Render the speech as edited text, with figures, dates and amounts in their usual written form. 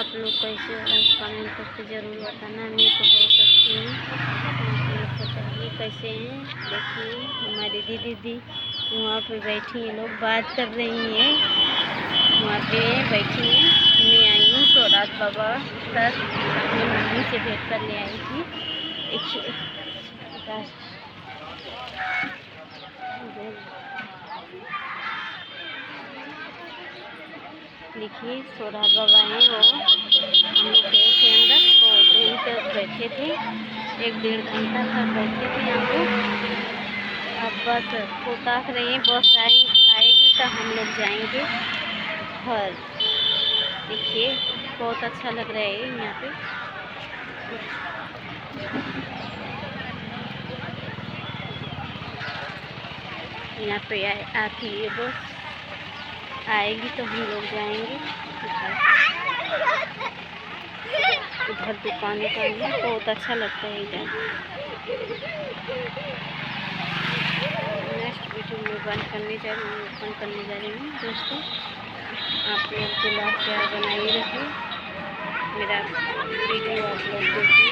आप लोग कैसे हो कमेंट करके ज़रूर बताना। मैं तो बहुत अच्छी हूँ, आप लोग बताइए कैसे हैं। देखिए हमारी दीदी वहाँ पे बैठी हैं, लोग बात कर रही हैं, वहाँ पे बैठी हैं। मैं आई हूँ सौराठ बाबा सर अपनी मम्मी से भेंट कर ले आई थी। देखिए सौराठ बाबा हैं, वो हम लोग गए थे अंदर, तो वहीं पर बैठे थे, 1-1.5 घंटा तक बैठे थे यहाँ पे। अब बस वो ताक रही है, बस आएगी तो हम लोग जाएंगे घर। देखिए बहुत अच्छा लग रहा है यहाँ पे। यहाँ पे आती है बस, आएगी तो हम लोग जाएंगे उधर दुकान है, बहुत अच्छा लगता है इधर। नेक्स्ट वीडियो में बंद करने जा रही हूँ दोस्तों। आप लोग के लाइक प्यार बनाए रखिए, मेरा वीडियो आप लोग देखिए।